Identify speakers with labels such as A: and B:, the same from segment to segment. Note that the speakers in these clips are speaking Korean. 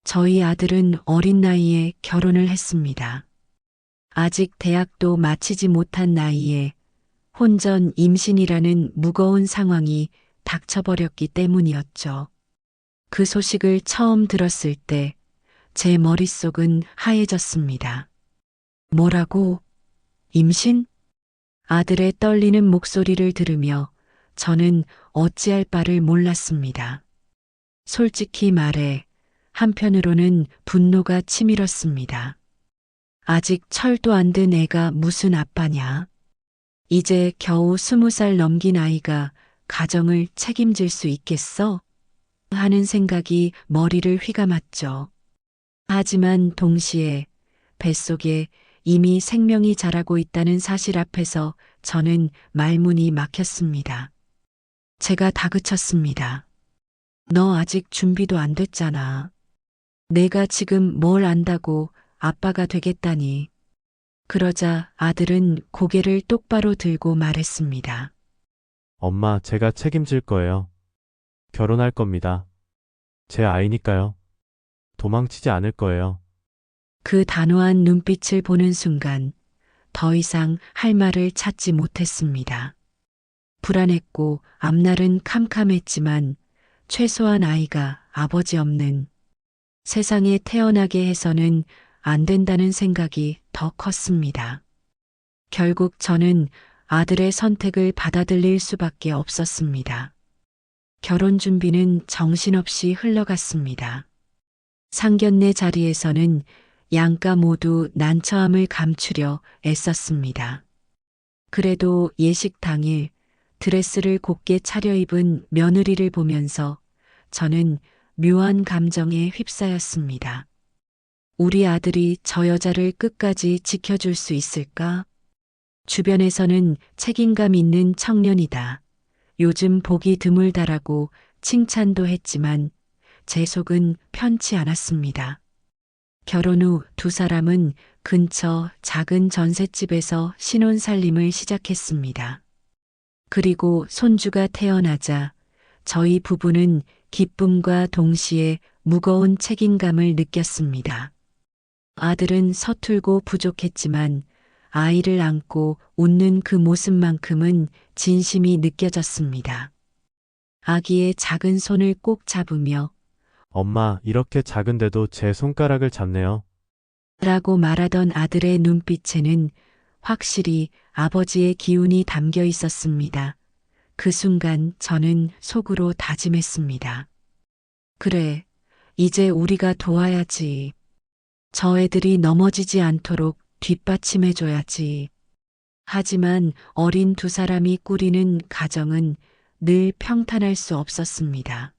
A: 저희 아들은 어린 나이에 결혼을 했습니다. 아직 대학도 마치지 못한 나이에 혼전 임신이라는 무거운 상황이 닥쳐버렸기 때문이었죠. 그 소식을 처음 들었을 때 제 머릿속은 하얘졌습니다. 뭐라고? 임신? 아들의 떨리는 목소리를 들으며 저는 어찌할 바를 몰랐습니다. 솔직히 말해 한편으로는 분노가 치밀었습니다. 아직 철도 안 든 애가 무슨 아빠냐? 이제 겨우 20살 넘긴 아이가 가정을 책임질 수 있겠어? 하는 생각이 머리를 휘감았죠. 하지만 동시에 뱃속에 이미 생명이 자라고 있다는 사실 앞에서 저는 말문이 막혔습니다. 제가 다그쳤습니다. 너 아직 준비도 안 됐잖아. 내가 지금 뭘 안다고 아빠가 되겠다니. 그러자 아들은 고개를 똑바로 들고 말했습니다.
B: 엄마, 제가 책임질 거예요. 결혼할 겁니다. 제 아이니까요. 도망치지 않을 거예요.
A: 그 단호한 눈빛을 보는 순간 더 이상 할 말을 찾지 못했습니다. 불안했고 앞날은 캄캄했지만 최소한 아이가 아버지 없는 세상에 태어나게 해서는 안 된다는 생각이 더 컸습니다. 결국 저는 아들의 선택을 받아들일 수밖에 없었습니다. 결혼 준비는 정신없이 흘러갔습니다. 상견례 자리에서는 양가 모두 난처함을 감추려 애썼습니다. 그래도 예식 당일 드레스를 곱게 차려입은 며느리를 보면서 저는 묘한 감정에 휩싸였습니다. 우리 아들이 저 여자를 끝까지 지켜줄 수 있을까? 주변에서는 책임감 있는 청년이다. 요즘 보기 드물다라고 칭찬도 했지만 제 속은 편치 않았습니다. 결혼 후 두 사람은 근처 작은 전셋집에서 신혼살림을 시작했습니다. 그리고 손주가 태어나자 저희 부부는 기쁨과 동시에 무거운 책임감을 느꼈습니다. 아들은 서툴고 부족했지만 아이를 안고 웃는 그 모습만큼은 진심이 느껴졌습니다. 아기의 작은 손을 꼭 잡으며
B: 엄마, 이렇게 작은데도 제 손가락을 잡네요.
A: 라고 말하던 아들의 눈빛에는 확실히 아버지의 기운이 담겨 있었습니다. 그 순간 저는 속으로 다짐했습니다. 그래, 이제 우리가 도와야지. 저 애들이 넘어지지 않도록 뒷받침해줘야지. 하지만 어린 두 사람이 꾸리는 가정은 늘 평탄할 수 없었습니다.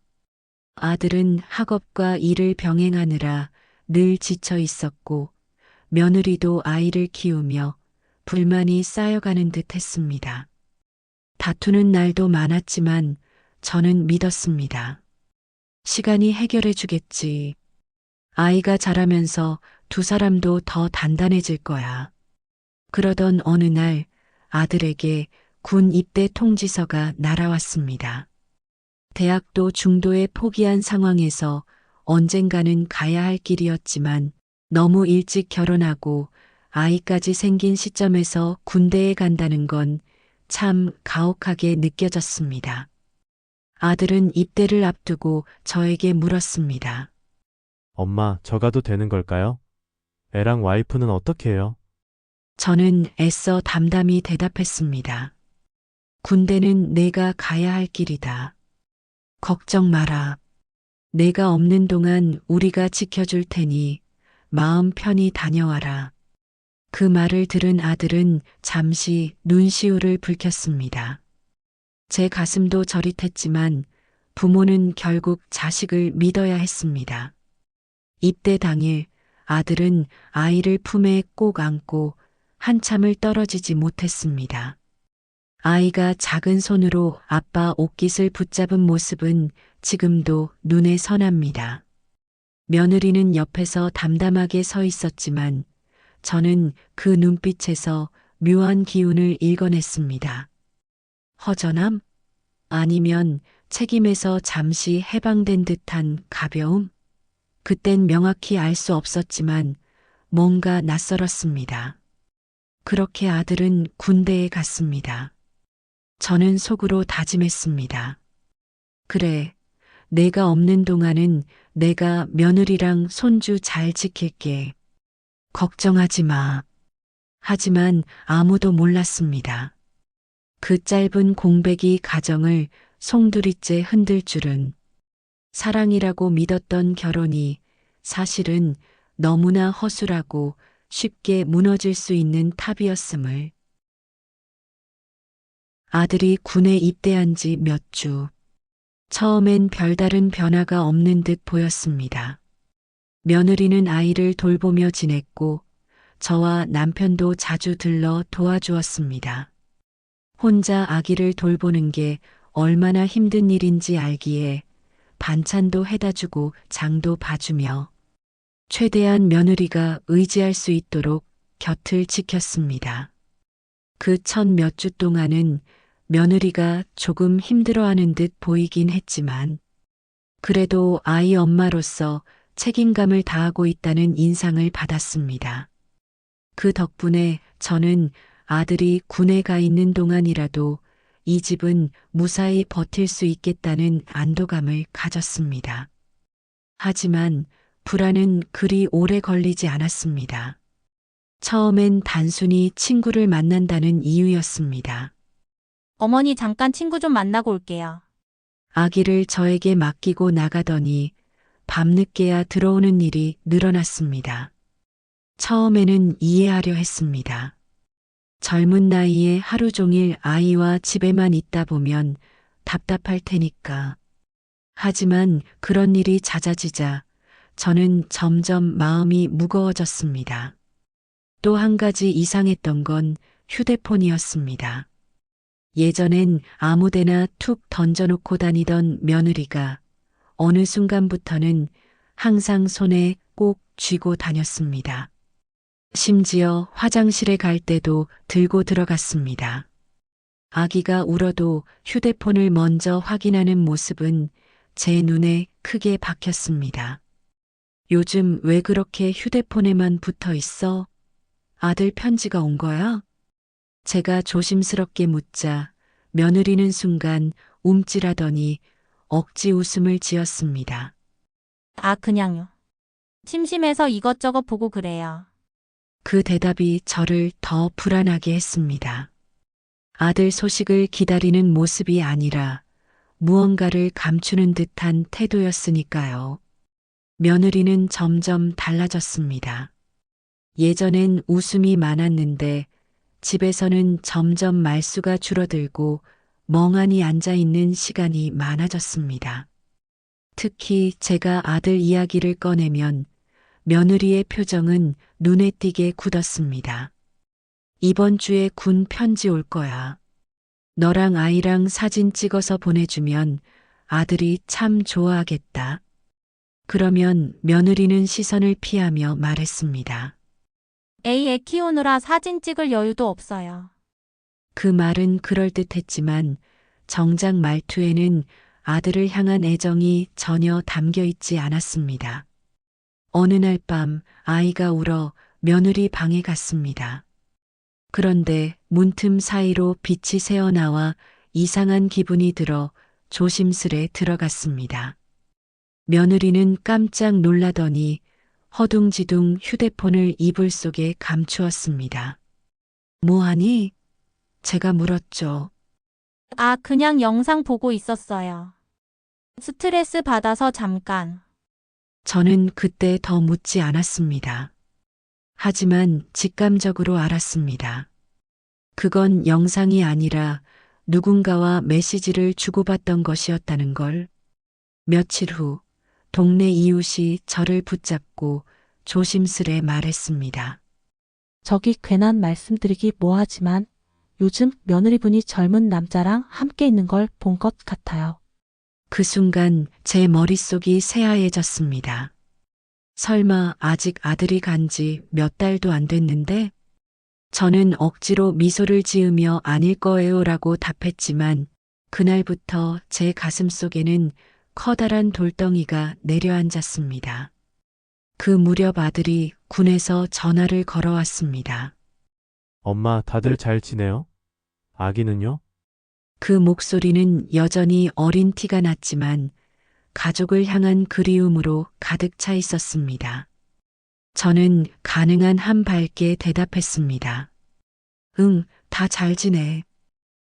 A: 아들은 학업과 일을 병행하느라 늘 지쳐 있었고 며느리도 아이를 키우며 불만이 쌓여가는 듯 했습니다. 다투는 날도 많았지만 저는 믿었습니다. 시간이 해결해 주겠지. 아이가 자라면서 두 사람도 더 단단해질 거야. 그러던 어느 날 아들에게 군 입대 통지서가 날아왔습니다. 대학도 중도에 포기한 상황에서 언젠가는 가야 할 길이었지만 너무 일찍 결혼하고 아이까지 생긴 시점에서 군대에 간다는 건 참 가혹하게 느껴졌습니다. 아들은 입대를 앞두고 저에게 물었습니다.
B: 엄마, 저 가도 되는 걸까요? 애랑 와이프는 어떻게 해요?
A: 저는 애써 담담히 대답했습니다. 군대는 내가 가야 할 길이다. 걱정 마라. 내가 없는 동안 우리가 지켜줄 테니 마음 편히 다녀와라. 그 말을 들은 아들은 잠시 눈시울을 붉혔습니다. 제 가슴도 저릿했지만 부모는 결국 자식을 믿어야 했습니다. 입대 당일 아들은 아이를 품에 꼭 안고 한참을 떨어지지 못했습니다. 아이가 작은 손으로 아빠 옷깃을 붙잡은 모습은 지금도 눈에 선합니다. 며느리는 옆에서 담담하게 서 있었지만 저는 그 눈빛에서 묘한 기운을 읽어냈습니다. 허전함? 아니면 책임에서 잠시 해방된 듯한 가벼움? 그땐 명확히 알 수 없었지만 뭔가 낯설었습니다. 그렇게 아들은 군대에 갔습니다. 저는 속으로 다짐했습니다. 그래, 내가 없는 동안은 내가 며느리랑 손주 잘 지킬게. 걱정하지 마. 하지만 아무도 몰랐습니다. 그 짧은 공백이 가정을 송두리째 흔들 줄은, 사랑이라고 믿었던 결혼이 사실은 너무나 허술하고 쉽게 무너질 수 있는 탑이었음을. 아들이 군에 입대한 지 몇 주. 처음엔 별다른 변화가 없는 듯 보였습니다. 며느리는 아이를 돌보며 지냈고 저와 남편도 자주 들러 도와주었습니다. 혼자 아기를 돌보는 게 얼마나 힘든 일인지 알기에 반찬도 해다 주고 장도 봐주며 최대한 며느리가 의지할 수 있도록 곁을 지켰습니다. 그 첫 몇 주 동안은 며느리가 조금 힘들어하는 듯 보이긴 했지만 그래도 아이 엄마로서 책임감을 다하고 있다는 인상을 받았습니다. 그 덕분에 저는 아들이 군에 가 있는 동안이라도 이 집은 무사히 버틸 수 있겠다는 안도감을 가졌습니다. 하지만 불안은 그리 오래 걸리지 않았습니다. 처음엔 단순히 친구를 만난다는 이유였습니다.
C: 어머니 잠깐 친구 좀 만나고 올게요.
A: 아기를 저에게 맡기고 나가더니 밤늦게야 들어오는 일이 늘어났습니다. 처음에는 이해하려 했습니다. 젊은 나이에 하루 종일 아이와 집에만 있다 보면 답답할 테니까. 하지만 그런 일이 잦아지자 저는 점점 마음이 무거워졌습니다. 또 한 가지 이상했던 건 휴대폰이었습니다. 예전엔 아무데나 툭 던져놓고 다니던 며느리가 어느 순간부터는 항상 손에 꼭 쥐고 다녔습니다. 심지어 화장실에 갈 때도 들고 들어갔습니다. 아기가 울어도 휴대폰을 먼저 확인하는 모습은 제 눈에 크게 박혔습니다. 요즘 왜 그렇게 휴대폰에만 붙어 있어? 아들 편지가 온 거야? 제가 조심스럽게 묻자 며느리는 순간 움찔하더니 억지 웃음을 지었습니다.
C: 아, 그냥요. 심심해서 이것저것 보고 그래요.
A: 그 대답이 저를 더 불안하게 했습니다. 아들 소식을 기다리는 모습이 아니라 무언가를 감추는 듯한 태도였으니까요. 며느리는 점점 달라졌습니다. 예전엔 웃음이 많았는데 집에서는 점점 말수가 줄어들고 멍하니 앉아 있는 시간이 많아졌습니다. 특히 제가 아들 이야기를 꺼내면 며느리의 표정은 눈에 띄게 굳었습니다. 이번 주에 군 편지 올 거야. 너랑 아이랑 사진 찍어서 보내주면 아들이 참 좋아하겠다. 그러면 며느리는 시선을 피하며 말했습니다.
C: 애 키우느라 사진 찍을 여유도 없어요.
A: 그 말은 그럴듯했지만 정작 말투에는 아들을 향한 애정이 전혀 담겨 있지 않았습니다. 어느 날 밤 아이가 울어 며느리 방에 갔습니다. 그런데 문틈 사이로 빛이 새어나와 이상한 기분이 들어 조심스레 들어갔습니다. 며느리는 깜짝 놀라더니 허둥지둥 휴대폰을 이불 속에 감추었습니다. 뭐하니? 제가 물었죠.
C: 아, 그냥 영상 보고 있었어요. 스트레스 받아서 잠깐.
A: 저는 그때 더 묻지 않았습니다. 하지만 직감적으로 알았습니다. 그건 영상이 아니라 누군가와 메시지를 주고받던 것이었다는 걸. 며칠 후 동네 이웃이 저를 붙잡고 조심스레 말했습니다.
D: 저기 괜한 말씀드리기 뭐하지만 요즘 며느리분이 젊은 남자랑 함께 있는 걸 본 것 같아요.
A: 그 순간 제 머릿속이 새하얘졌습니다. 설마 아직 아들이 간 지 몇 달도 안 됐는데? 저는 억지로 미소를 지으며 아닐 거예요라고 답했지만 그날부터 제 가슴 속에는 커다란 돌덩이가 내려앉았습니다. 그 무렵 아들이 군에서 전화를 걸어왔습니다.
B: 엄마, 다들 잘 지내요? 아기는요?
A: 그 목소리는 여전히 어린 티가 났지만 가족을 향한 그리움으로 가득 차 있었습니다. 저는 가능한 한 밝게 대답했습니다. 응, 다 잘 지내.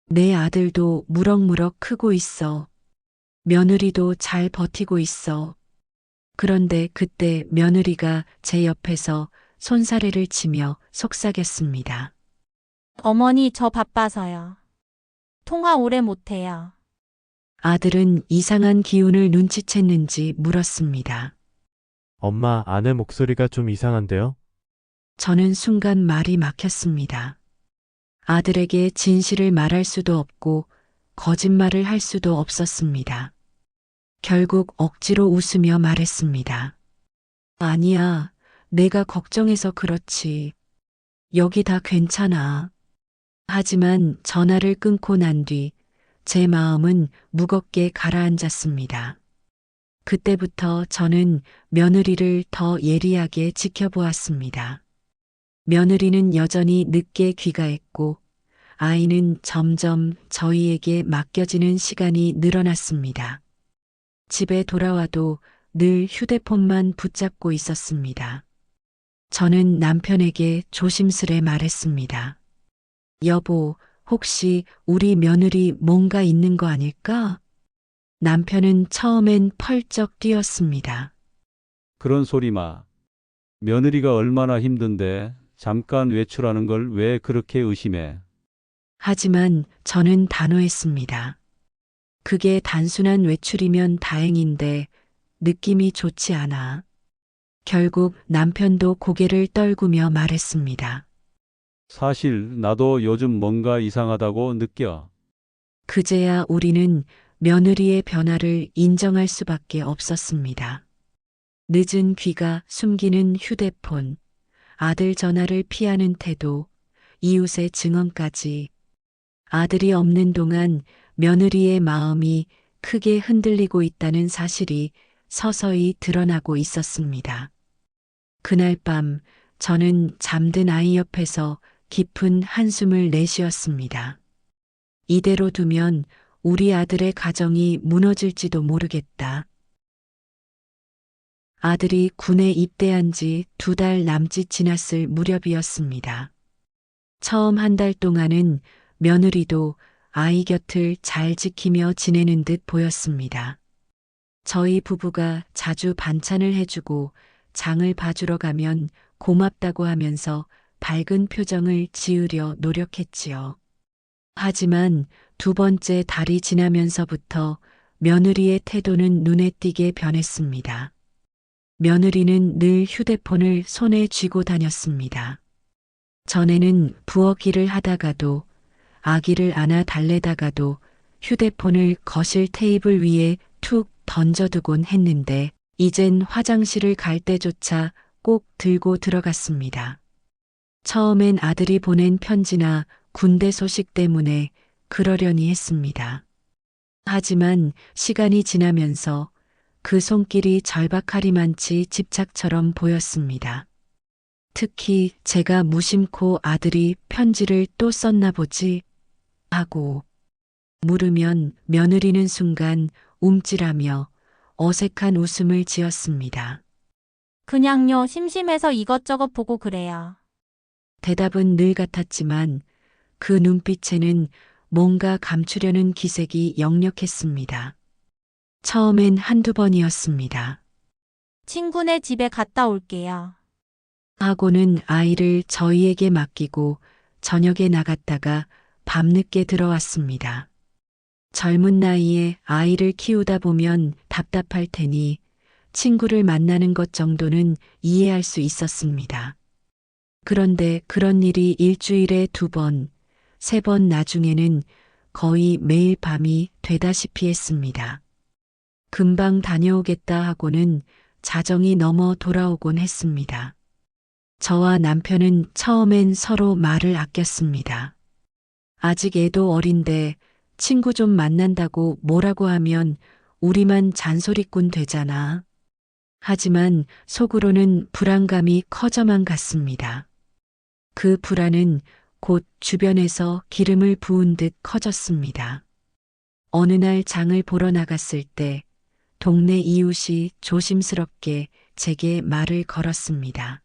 A: 내 아들도 무럭무럭 크고 있어. 며느리도 잘 버티고 있어. 그런데 그때 며느리가 제 옆에서 손사래를 치며 속삭였습니다.
C: 어머니, 저 바빠서요. 통화 오래 못해요.
A: 아들은 이상한 기운을 눈치챘는지 물었습니다.
B: 엄마, 아내 목소리가 좀 이상한데요?
A: 저는 순간 말이 막혔습니다. 아들에게 진실을 말할 수도 없고 거짓말을 할 수도 없었습니다. 결국 억지로 웃으며 말했습니다. 아니야, 내가 걱정해서 그렇지. 여기 다 괜찮아. 하지만 전화를 끊고 난 뒤 제 마음은 무겁게 가라앉았습니다. 그때부터 저는 며느리를 더 예리하게 지켜보았습니다. 며느리는 여전히 늦게 귀가했고 아이는 점점 저희에게 맡겨지는 시간이 늘어났습니다. 집에 돌아와도 늘 휴대폰만 붙잡고 있었습니다. 저는 남편에게 조심스레 말했습니다. 여보, 혹시 우리 며느리 뭔가 있는 거 아닐까? 남편은 처음엔 펄쩍 뛰었습니다.
E: 그런 소리 마. 며느리가 얼마나 힘든데 잠깐 외출하는 걸 왜 그렇게 의심해?
A: 하지만 저는 단호했습니다. 그게 단순한 외출이면 다행인데 느낌이 좋지 않아. 결국 남편도 고개를 떨구며 말했습니다.
E: 사실 나도 요즘 뭔가 이상하다고 느껴.
A: 그제야 우리는 며느리의 변화를 인정할 수밖에 없었습니다. 늦은 귀가, 숨기는 휴대폰, 아들 전화를 피하는 태도, 이웃의 증언까지 아들이 없는 동안 며느리의 마음이 크게 흔들리고 있다는 사실이 서서히 드러나고 있었습니다. 그날 밤 저는 잠든 아이 옆에서 깊은 한숨을 내쉬었습니다. 이대로 두면 우리 아들의 가정이 무너질지도 모르겠다. 아들이 군에 입대한 지 2달 남짓 지났을 무렵이었습니다. 처음 한 달 동안은 며느리도 아이 곁을 잘 지키며 지내는 듯 보였습니다. 저희 부부가 자주 반찬을 해주고 장을 봐주러 가면 고맙다고 하면서 밝은 표정을 지으려 노력했지요. 하지만 2번째 달이 지나면서부터 며느리의 태도는 눈에 띄게 변했습니다. 며느리는 늘 휴대폰을 손에 쥐고 다녔습니다. 전에는 부엌 일을 하다가도 아기를 안아 달래다가도 휴대폰을 거실 테이블 위에 툭 던져두곤 했는데 이젠 화장실을 갈 때조차 꼭 들고 들어갔습니다. 처음엔 아들이 보낸 편지나 군대 소식 때문에 그러려니 했습니다. 하지만 시간이 지나면서 그 손길이 절박하리만치 집착처럼 보였습니다. 특히 제가 무심코 아들이 편지를 또 썼나 보지 하고 물으면 며느리는 순간 움찔하며 어색한 웃음을 지었습니다.
C: 그냥요, 심심해서 이것저것 보고 그래요.
A: 대답은 늘 같았지만 그 눈빛에는 뭔가 감추려는 기색이 역력했습니다. 처음엔 1~2번이었습니다.
C: 친구네 집에 갔다 올게요.
A: 하고는 아이를 저희에게 맡기고 저녁에 나갔다가 밤늦게 들어왔습니다. 젊은 나이에 아이를 키우다 보면 답답할 테니 친구를 만나는 것 정도는 이해할 수 있었습니다. 그런데 그런 일이 일주일에 2번, 3번 나중에는 거의 매일 밤이 되다시피 했습니다. 금방 다녀오겠다 하고는 자정이 넘어 돌아오곤 했습니다. 저와 남편은 처음엔 서로 말을 아꼈습니다. 아직 애도 어린데 친구 좀 만난다고 뭐라고 하면 우리만 잔소리꾼 되잖아. 하지만 속으로는 불안감이 커져만 갔습니다. 그 불안은 곧 주변에서 기름을 부은 듯 커졌습니다. 어느 날 장을 보러 나갔을 때 동네 이웃이 조심스럽게 제게 말을 걸었습니다.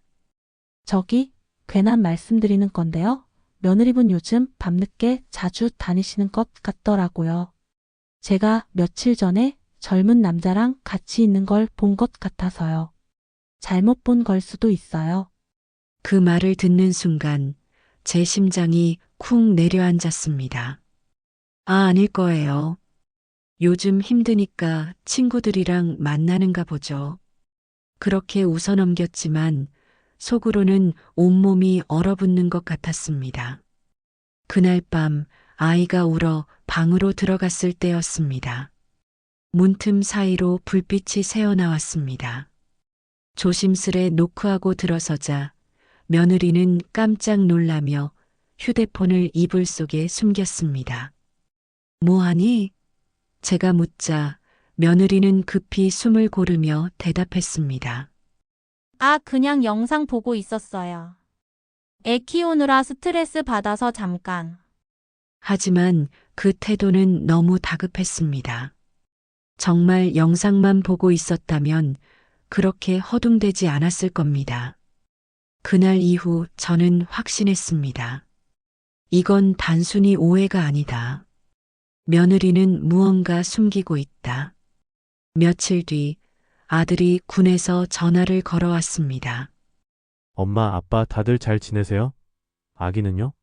D: 저기, 괜한 말씀드리는 건데요. 며느리분 요즘 밤늦게 자주 다니시는 것 같더라고요. 제가 며칠 전에 젊은 남자랑 같이 있는 걸 본 것 같아서요. 잘못 본 걸 수도 있어요.
A: 그 말을 듣는 순간 제 심장이 쿵 내려앉았습니다. 아, 아닐 거예요. 요즘 힘드니까 친구들이랑 만나는가 보죠. 그렇게 웃어넘겼지만 속으로는 온몸이 얼어붙는 것 같았습니다. 그날 밤 아이가 울어 방으로 들어갔을 때였습니다. 문틈 사이로 불빛이 새어나왔습니다. 조심스레 노크하고 들어서자 며느리는 깜짝 놀라며 휴대폰을 이불 속에 숨겼습니다. 뭐하니? 제가 묻자 며느리는 급히 숨을 고르며 대답했습니다.
C: 아, 그냥 영상 보고 있었어요. 애 키우느라 스트레스 받아서 잠깐.
A: 하지만 그 태도는 너무 다급했습니다. 정말 영상만 보고 있었다면 그렇게 허둥대지 않았을 겁니다. 그날 이후 저는 확신했습니다. 이건 단순히 오해가 아니다. 며느리는 무언가 숨기고 있다. 며칠 뒤 아들이 군에서 전화를 걸어왔습니다.
B: 엄마, 아빠 다들 잘 지내세요? 아기는요?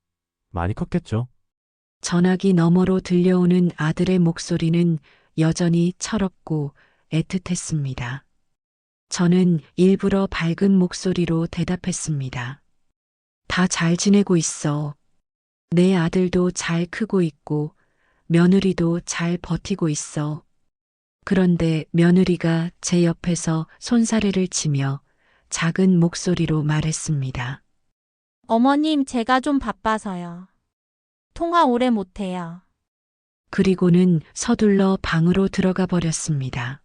B: 많이 컸겠죠?
A: 전화기 너머로 들려오는 아들의 목소리는 여전히 철없고 애틋했습니다. 저는 일부러 밝은 목소리로 대답했습니다. 다 잘 지내고 있어. 내 아들도 잘 크고 있고 며느리도 잘 버티고 있어. 그런데 며느리가 제 옆에서 손사래를 치며 작은 목소리로 말했습니다.
C: 어머님, 제가 좀 바빠서요. 통화 오래 못해요.
A: 그리고는 서둘러 방으로 들어가 버렸습니다.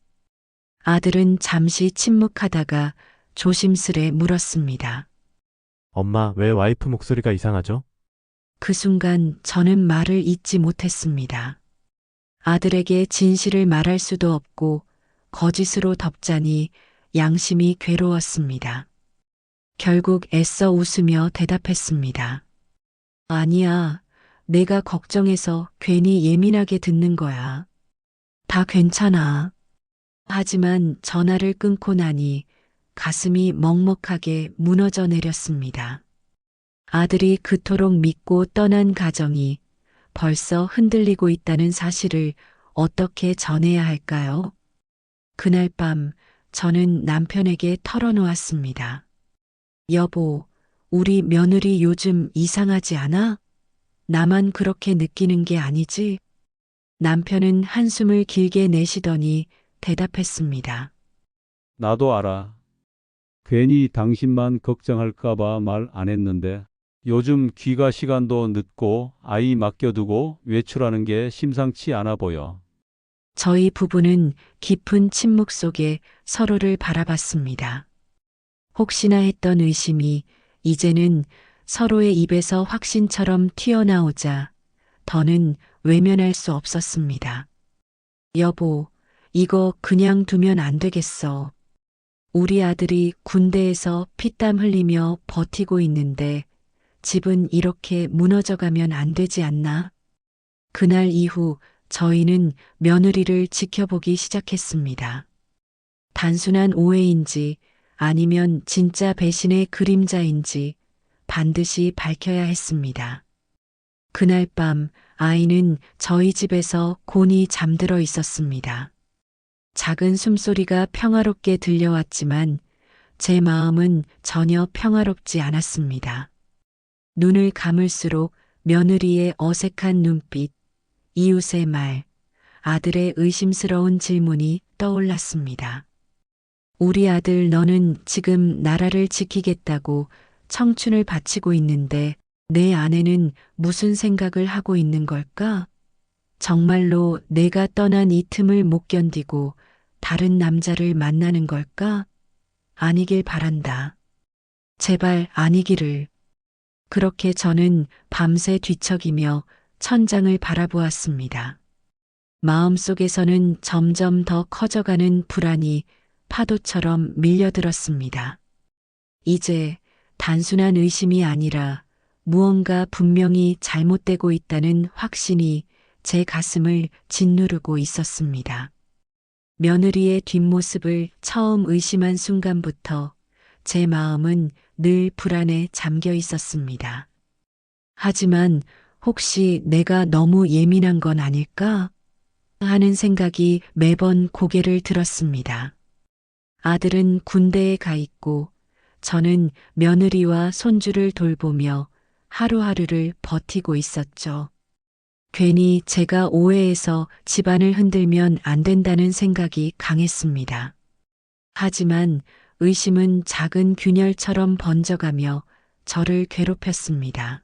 A: 아들은 잠시 침묵하다가 조심스레 물었습니다.
B: 엄마, 왜 와이프 목소리가 이상하죠?
A: 그 순간 저는 말을 잇지 못했습니다. 아들에게 진실을 말할 수도 없고 거짓으로 덮자니 양심이 괴로웠습니다. 결국 애써 웃으며 대답했습니다. 아니야, 내가 걱정해서 괜히 예민하게 듣는 거야. 다 괜찮아. 하지만 전화를 끊고 나니 가슴이 먹먹하게 무너져 내렸습니다. 아들이 그토록 믿고 떠난 가정이 벌써 흔들리고 있다는 사실을 어떻게 전해야 할까요? 그날 밤 저는 남편에게 털어놓았습니다. 여보, 우리 며느리 요즘 이상하지 않아? 나만 그렇게 느끼는 게 아니지? 남편은 한숨을 길게 내쉬더니 대답했습니다.
E: 나도 알아. 괜히 당신만 걱정할까봐 말 안 했는데 요즘 귀가 시간도 늦고 아이 맡겨두고 외출하는 게 심상치 않아 보여.
A: 저희 부부는 깊은 침묵 속에 서로를 바라봤습니다. 혹시나 했던 의심이 이제는 서로의 입에서 확신처럼 튀어나오자 더는 외면할 수 없었습니다. 여보, 이거 그냥 두면 안 되겠어. 우리 아들이 군대에서 피땀 흘리며 버티고 있는데 집은 이렇게 무너져가면 안 되지 않나? 그날 이후 저희는 며느리를 지켜보기 시작했습니다. 단순한 오해인지 아니면 진짜 배신의 그림자인지 반드시 밝혀야 했습니다. 그날 밤 아이는 저희 집에서 곤히 잠들어 있었습니다. 작은 숨소리가 평화롭게 들려왔지만 제 마음은 전혀 평화롭지 않았습니다. 눈을 감을수록 며느리의 어색한 눈빛, 이웃의 말, 아들의 의심스러운 질문이 떠올랐습니다. 우리 아들 너는 지금 나라를 지키겠다고 청춘을 바치고 있는데 내 아내는 무슨 생각을 하고 있는 걸까? 정말로 내가 떠난 이 틈을 못 견디고 다른 남자를 만나는 걸까? 아니길 바란다. 제발 아니기를. 그렇게 저는 밤새 뒤척이며 천장을 바라보았습니다. 마음속에서는 점점 더 커져가는 불안이 파도처럼 밀려들었습니다. 이제 단순한 의심이 아니라 무언가 분명히 잘못되고 있다는 확신이 제 가슴을 짓누르고 있었습니다. 며느리의 뒷모습을 처음 의심한 순간부터 제 마음은 늘 불안에 잠겨 있었습니다. 하지만 혹시 내가 너무 예민한 건 아닐까? 하는 생각이 매번 고개를 들었습니다. 아들은 군대에 가 있고 저는 며느리와 손주를 돌보며 하루하루를 버티고 있었죠. 괜히 제가 오해해서 집안을 흔들면 안 된다는 생각이 강했습니다. 하지만 의심은 작은 균열처럼 번져가며 저를 괴롭혔습니다.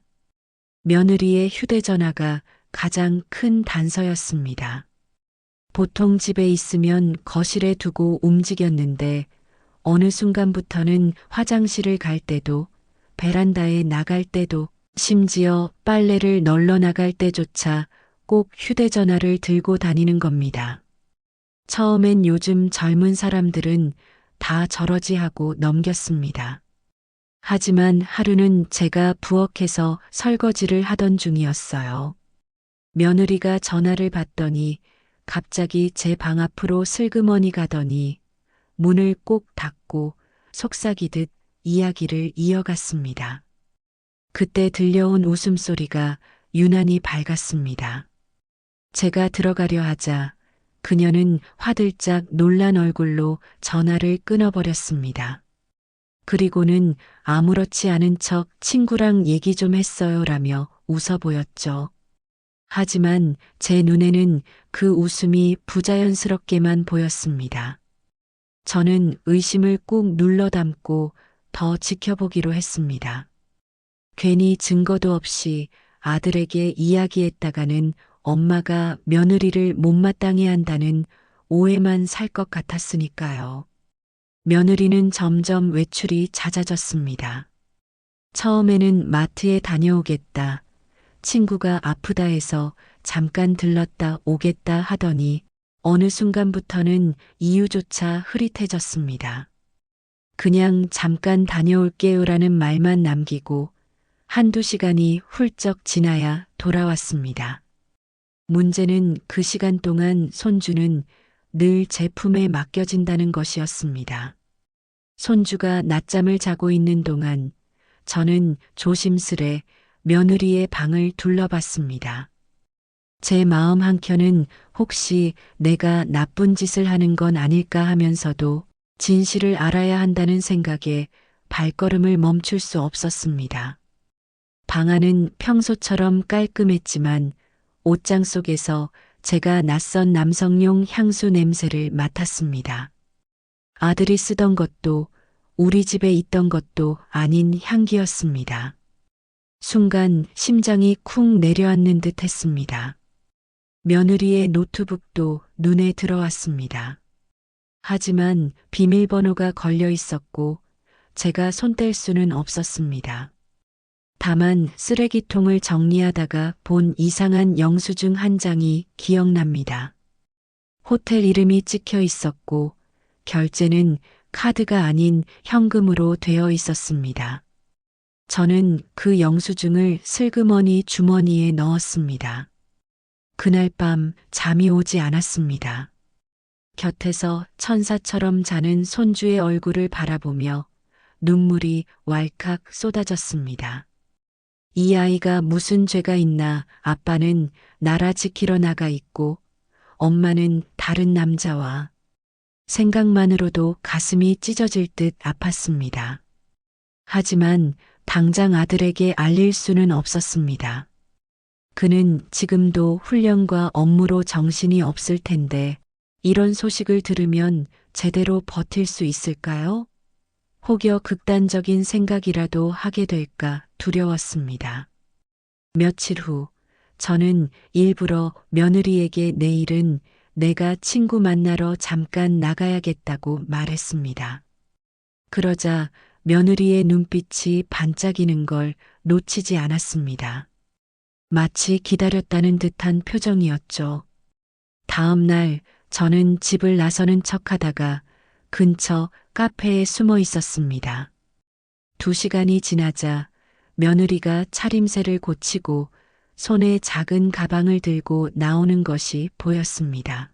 A: 며느리의 휴대전화가 가장 큰 단서였습니다. 보통 집에 있으면 거실에 두고 움직였는데 어느 순간부터는 화장실을 갈 때도 베란다에 나갈 때도 심지어 빨래를 널러 나갈 때조차 꼭 휴대전화를 들고 다니는 겁니다. 처음엔 요즘 젊은 사람들은 다 저러지 하고 넘겼습니다. 하지만 하루는 제가 부엌에서 설거지를 하던 중이었어요. 며느리가 전화를 받더니 갑자기 제 방 앞으로 슬그머니 가더니 문을 꼭 닫고 속삭이듯 이야기를 이어갔습니다. 그때 들려온 웃음소리가 유난히 밝았습니다. 제가 들어가려 하자 그녀는 화들짝 놀란 얼굴로 전화를 끊어버렸습니다. 그리고는 아무렇지 않은 척 친구랑 얘기 좀 했어요라며 웃어 보였죠. 하지만 제 눈에는 그 웃음이 부자연스럽게만 보였습니다. 저는 의심을 꾹 눌러 담고 더 지켜보기로 했습니다. 괜히 증거도 없이 아들에게 이야기했다가는 엄마가 며느리를 못마땅해 한다는 오해만 살 것 같았으니까요. 며느리는 점점 외출이 잦아졌습니다. 처음에는 마트에 다녀오겠다, 친구가 아프다 해서 잠깐 들렀다 오겠다 하더니 어느 순간부터는 이유조차 흐릿해졌습니다. 그냥 잠깐 다녀올게요라는 말만 남기고 한두 시간이 훌쩍 지나야 돌아왔습니다. 문제는 그 시간 동안 손주는 늘 제 품에 맡겨진다는 것이었습니다. 손주가 낮잠을 자고 있는 동안 저는 조심스레 며느리의 방을 둘러봤습니다. 제 마음 한켠은 혹시 내가 나쁜 짓을 하는 건 아닐까 하면서도 진실을 알아야 한다는 생각에 발걸음을 멈출 수 없었습니다. 방 안은 평소처럼 깔끔했지만 옷장 속에서 제가 낯선 남성용 향수 냄새를 맡았습니다. 아들이 쓰던 것도 우리 집에 있던 것도 아닌 향기였습니다. 순간 심장이 쿵 내려앉는 듯 했습니다. 며느리의 노트북도 눈에 들어왔습니다. 하지만 비밀번호가 걸려 있었고 제가 손댈 수는 없었습니다. 다만 쓰레기통을 정리하다가 본 이상한 영수증 한 장이 기억납니다. 호텔 이름이 찍혀 있었고 결제는 카드가 아닌 현금으로 되어 있었습니다. 저는 그 영수증을 슬그머니 주머니에 넣었습니다. 그날 밤 잠이 오지 않았습니다. 곁에서 천사처럼 자는 손주의 얼굴을 바라보며 눈물이 왈칵 쏟아졌습니다. 이 아이가 무슨 죄가 있나, 아빠는 나라 지키러 나가 있고 엄마는 다른 남자와. 생각만으로도 가슴이 찢어질 듯 아팠습니다. 하지만 당장 아들에게 알릴 수는 없었습니다. 그는 지금도 훈련과 업무로 정신이 없을 텐데 이런 소식을 들으면 제대로 버틸 수 있을까요? 혹여 극단적인 생각이라도 하게 될까 두려웠습니다. 며칠 후 저는 일부러 며느리에게 내일은 내가 친구 만나러 잠깐 나가야겠다고 말했습니다. 그러자 며느리의 눈빛이 반짝이는 걸 놓치지 않았습니다. 마치 기다렸다는 듯한 표정이었죠. 다음 날 저는 집을 나서는 척하다가 근처 카페에 숨어 있었습니다. 2시간이 지나자 며느리가 차림새를 고치고 손에 작은 가방을 들고 나오는 것이 보였습니다.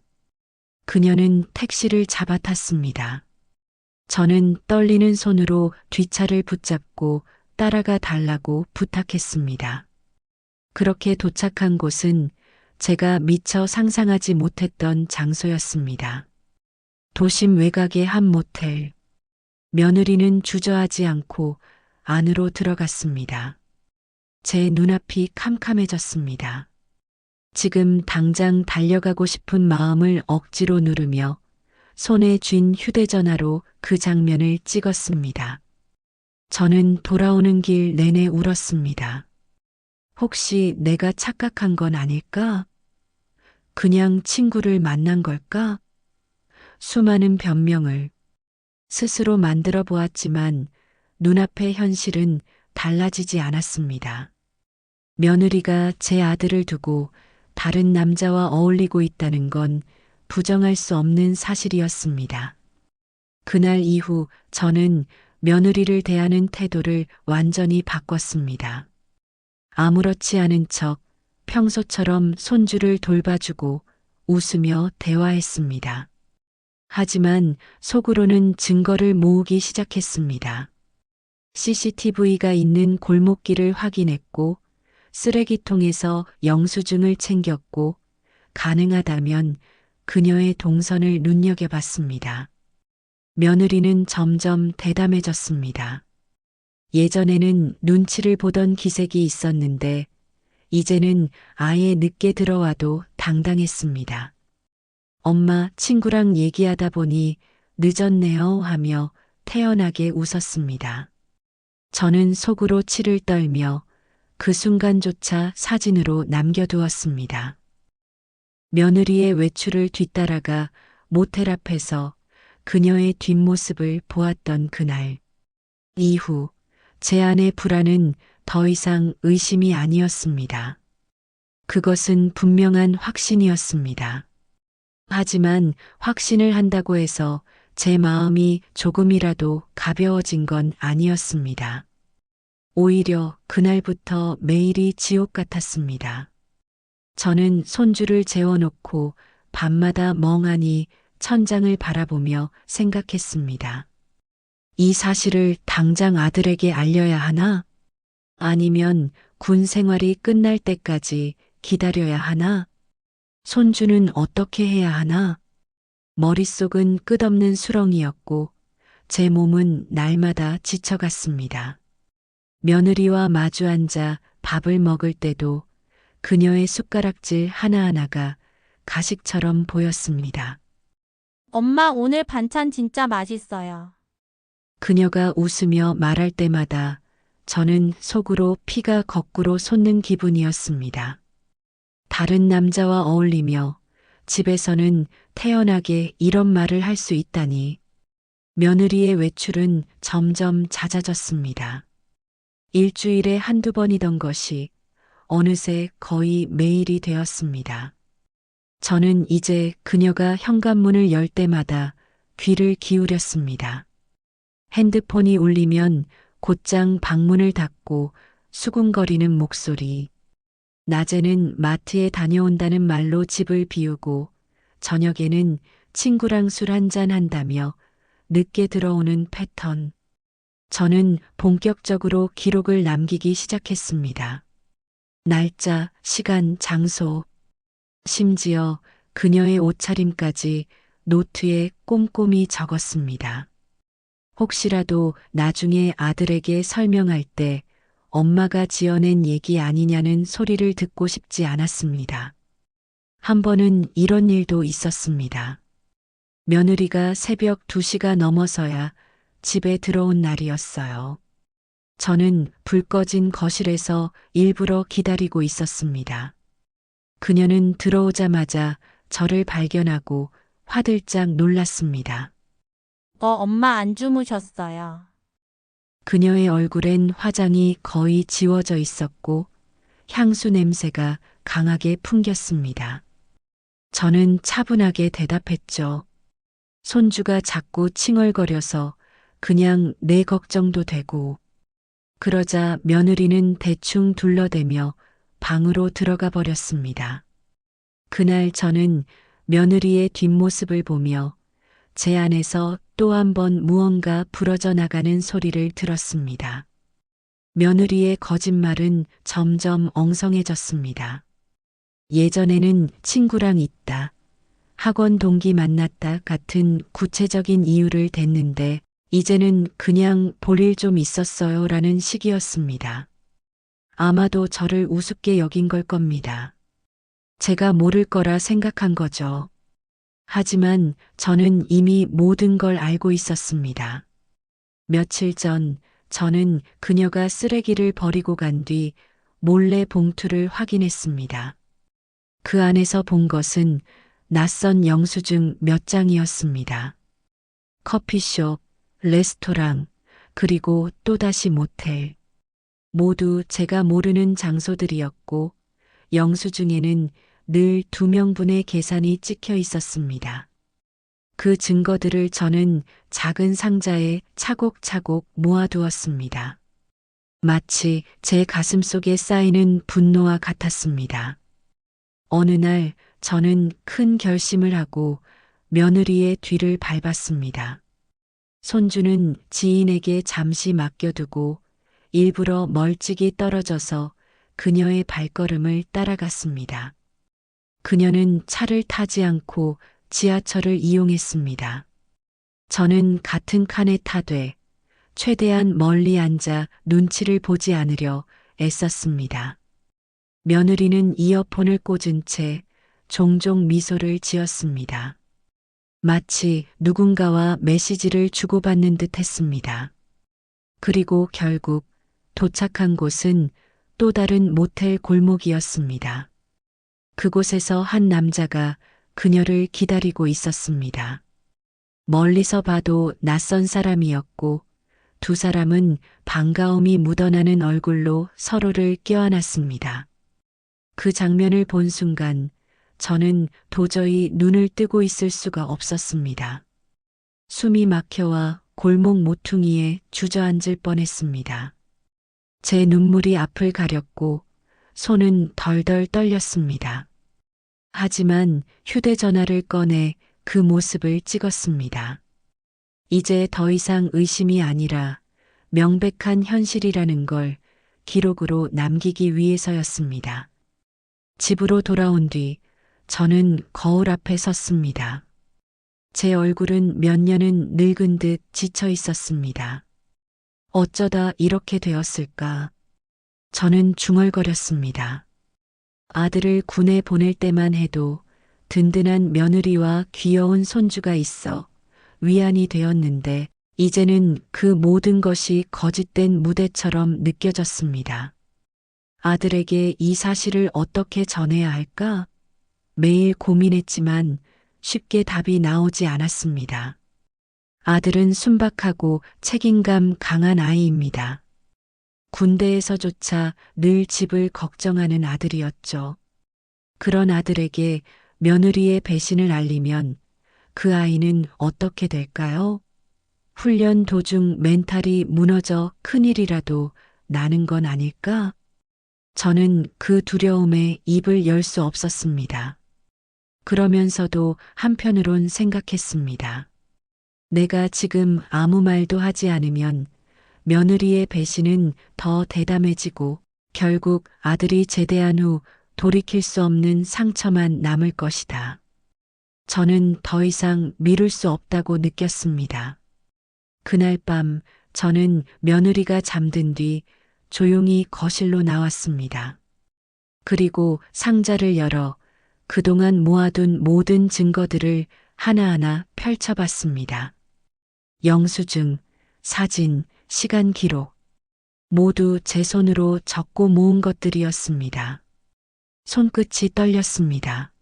A: 그녀는 택시를 잡아탔습니다. 저는 떨리는 손으로 뒷차를 붙잡고 따라가 달라고 부탁했습니다. 그렇게 도착한 곳은 제가 미처 상상하지 못했던 장소였습니다. 도심 외곽의 한 모텔. 며느리는 주저하지 않고 안으로 들어갔습니다. 제 눈앞이 캄캄해졌습니다. 지금 당장 달려가고 싶은 마음을 억지로 누르며 손에 쥔 휴대전화로 그 장면을 찍었습니다. 저는 돌아오는 길 내내 울었습니다. 혹시 내가 착각한 건 아닐까? 그냥 친구를 만난 걸까? 수많은 변명을 스스로 만들어 보았지만 눈앞의 현실은 달라지지 않았습니다. 며느리가 제 아들을 두고 다른 남자와 어울리고 있다는 건 부정할 수 없는 사실이었습니다. 그날 이후 저는 며느리를 대하는 태도를 완전히 바꿨습니다. 아무렇지 않은 척 평소처럼 손주를 돌봐주고 웃으며 대화했습니다. 하지만 속으로는 증거를 모으기 시작했습니다. CCTV가 있는 골목길을 확인했고 쓰레기통에서 영수증을 챙겼고 가능하다면 그녀의 동선을 눈여겨봤습니다. 며느리는 점점 대담해졌습니다. 예전에는 눈치를 보던 기색이 있었는데 이제는 아예 늦게 들어와도 당당했습니다. 엄마, 친구랑 얘기하다 보니 늦었네요 하며 태연하게 웃었습니다. 저는 속으로 치를 떨며 그 순간조차 사진으로 남겨두었습니다. 며느리의 외출을 뒤따라가 모텔 앞에서 그녀의 뒷모습을 보았던 그날. 이후 제 안의 불안은 더 이상 의심이 아니었습니다. 그것은 분명한 확신이었습니다. 하지만 확신을 한다고 해서 제 마음이 조금이라도 가벼워진 건 아니었습니다. 오히려 그날부터 매일이 지옥 같았습니다. 저는 손주를 재워놓고 밤마다 멍하니 천장을 바라보며 생각했습니다. 이 사실을 당장 아들에게 알려야 하나? 아니면 군 생활이 끝날 때까지 기다려야 하나? 손주는 어떻게 해야 하나? 머릿속은 끝없는 수렁이었고 제 몸은 날마다 지쳐갔습니다. 며느리와 마주 앉아 밥을 먹을 때도 그녀의 숟가락질 하나하나가 가식처럼 보였습니다.
C: 엄마, 오늘 반찬 진짜 맛있어요.
A: 그녀가 웃으며 말할 때마다 저는 속으로 피가 거꾸로 솟는 기분이었습니다. 다른 남자와 어울리며 집에서는 태연하게 이런 말을 할 수 있다니. 며느리의 외출은 점점 잦아졌습니다. 일주일에 한두 번이던 것이 어느새 거의 매일이 되었습니다. 저는 이제 그녀가 현관문을 열 때마다 귀를 기울였습니다. 핸드폰이 울리면 곧장 방문을 닫고 수군거리는 목소리. 낮에는 마트에 다녀온다는 말로 집을 비우고 저녁에는 친구랑 술 한잔 한다며 늦게 들어오는 패턴. 저는 본격적으로 기록을 남기기 시작했습니다. 날짜, 시간, 장소, 심지어 그녀의 옷차림까지 노트에 꼼꼼히 적었습니다. 혹시라도 나중에 아들에게 설명할 때 엄마가 지어낸 얘기 아니냐는 소리를 듣고 싶지 않았습니다. 한 번은 이런 일도 있었습니다. 며느리가 새벽 2시가 넘어서야 집에 들어온 날이었어요. 저는 불 꺼진 거실에서 일부러 기다리고 있었습니다. 그녀는 들어오자마자 저를 발견하고 화들짝 놀랐습니다.
C: 엄마 안 주무셨어요.
A: 그녀의 얼굴엔 화장이 거의 지워져 있었고 향수 냄새가 강하게 풍겼습니다. 저는 차분하게 대답했죠. 손주가 자꾸 칭얼거려서 그냥 내 걱정도 되고. 그러자 며느리는 대충 둘러대며 방으로 들어가 버렸습니다. 그날 저는 며느리의 뒷모습을 보며 제 안에서 또 한 번 무언가 부러져 나가는 소리를 들었습니다. 며느리의 거짓말은 점점 엉성해졌습니다. 예전에는 친구랑 있다, 학원 동기 만났다 같은 구체적인 이유를 댔는데 이제는 그냥 볼일 좀 있었어요 라는 식이었습니다. 아마도 저를 우습게 여긴 걸 겁니다. 제가 모를 거라 생각한 거죠. 하지만 저는 이미 모든 걸 알고 있었습니다. 며칠 전 저는 그녀가 쓰레기를 버리고 간 뒤 몰래 봉투를 확인했습니다. 그 안에서 본 것은 낯선 영수증 몇 장이었습니다. 커피숍, 레스토랑, 그리고 또다시 모텔. 모두 제가 모르는 장소들이었고 영수증에는 늘 2명분의 계산이 찍혀 있었습니다. 그 증거들을 저는 작은 상자에 차곡차곡 모아두었습니다. 마치 제 가슴 속에 쌓이는 분노와 같았습니다. 어느 날 저는 큰 결심을 하고 며느리의 뒤를 밟았습니다. 손주는 지인에게 잠시 맡겨두고 일부러 멀찍이 떨어져서 그녀의 발걸음을 따라갔습니다. 그녀는 차를 타지 않고 지하철을 이용했습니다. 저는 같은 칸에 타되 최대한 멀리 앉아 눈치를 보지 않으려 애썼습니다. 며느리는 이어폰을 꽂은 채 종종 미소를 지었습니다. 마치 누군가와 메시지를 주고받는 듯 했습니다. 그리고 결국 도착한 곳은 또 다른 모텔 골목이었습니다. 그곳에서 한 남자가 그녀를 기다리고 있었습니다. 멀리서 봐도 낯선 사람이었고 두 사람은 반가움이 묻어나는 얼굴로 서로를 껴안았습니다. 그 장면을 본 순간 저는 도저히 눈을 뜨고 있을 수가 없었습니다. 숨이 막혀와 골목 모퉁이에 주저앉을 뻔했습니다. 제 눈물이 앞을 가렸고 손은 덜덜 떨렸습니다. 하지만 휴대전화를 꺼내 그 모습을 찍었습니다. 이제 더 이상 의심이 아니라 명백한 현실이라는 걸 기록으로 남기기 위해서였습니다. 집으로 돌아온 뒤 저는 거울 앞에 섰습니다. 제 얼굴은 몇 년은 늙은 듯 지쳐 있었습니다. 어쩌다 이렇게 되었을까? 저는 중얼거렸습니다. 아들을 군에 보낼 때만 해도 든든한 며느리와 귀여운 손주가 있어 위안이 되었는데 이제는 그 모든 것이 거짓된 무대처럼 느껴졌습니다. 아들에게 이 사실을 어떻게 전해야 할까? 매일 고민했지만 쉽게 답이 나오지 않았습니다. 아들은 순박하고 책임감 강한 아이입니다. 군대에서조차 늘 집을 걱정하는 아들이었죠. 그런 아들에게 며느리의 배신을 알리면 그 아이는 어떻게 될까요? 훈련 도중 멘탈이 무너져 큰일이라도 나는 건 아닐까? 저는 그 두려움에 입을 열 수 없었습니다. 그러면서도 한편으론 생각했습니다. 내가 지금 아무 말도 하지 않으면 며느리의 배신은 더 대담해지고 결국 아들이 제대한 후 돌이킬 수 없는 상처만 남을 것이다. 저는 더 이상 미룰 수 없다고 느꼈습니다. 그날 밤 저는 며느리가 잠든 뒤 조용히 거실로 나왔습니다. 그리고 상자를 열어 그동안 모아둔 모든 증거들을 하나하나 펼쳐봤습니다. 영수증, 사진, 시간 기록. 모두 제 손으로 적고 모은 것들이었습니다. 손끝이 떨렸습니다.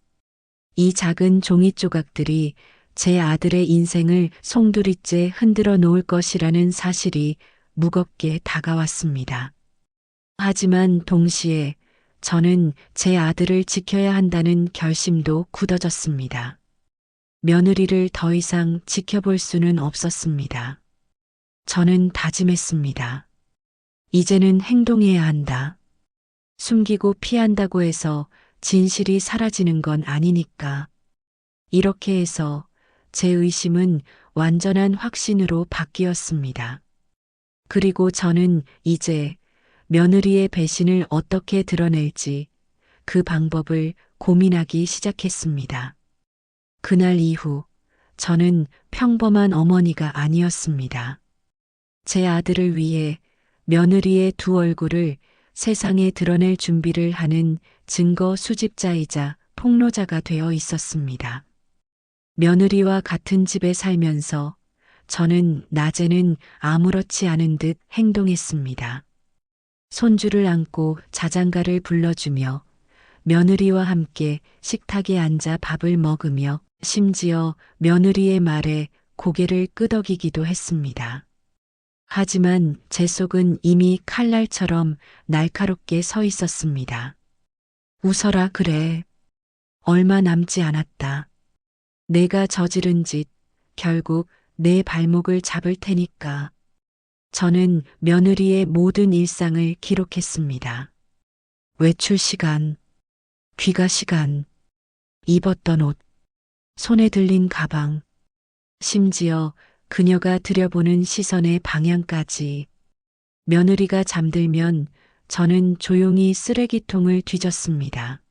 A: 이 작은 종이 조각들이 제 아들의 인생을 송두리째 흔들어 놓을 것이라는 사실이 무겁게 다가왔습니다. 하지만 동시에 저는 제 아들을 지켜야 한다는 결심도 굳어졌습니다. 며느리를 더 이상 지켜볼 수는 없었습니다. 저는 다짐했습니다. 이제는 행동해야 한다. 숨기고 피한다고 해서 진실이 사라지는 건 아니니까. 이렇게 해서 제 의심은 완전한 확신으로 바뀌었습니다. 그리고 저는 이제 며느리의 배신을 어떻게 드러낼지 그 방법을 고민하기 시작했습니다. 그날 이후 저는 평범한 어머니가 아니었습니다. 제 아들을 위해 며느리의 두 얼굴을 세상에 드러낼 준비를 하는 증거 수집자이자 폭로자가 되어 있었습니다. 며느리와 같은 집에 살면서 저는 낮에는 아무렇지 않은 듯 행동했습니다. 손주를 안고 자장가를 불러주며 며느리와 함께 식탁에 앉아 밥을 먹으며 심지어 며느리의 말에 고개를 끄덕이기도 했습니다. 하지만 제 속은 이미 칼날처럼 날카롭게 서 있었습니다. 웃어라 그래. 얼마 남지 않았다. 내가 저지른 짓 결국 내 발목을 잡을 테니까. 저는 며느리의 모든 일상을 기록했습니다. 외출 시간, 귀가 시간, 입었던 옷, 손에 들린 가방, 심지어 그녀가 들여보는 시선의 방향까지. 며느리가 잠들면 저는 조용히 쓰레기통을 뒤졌습니다.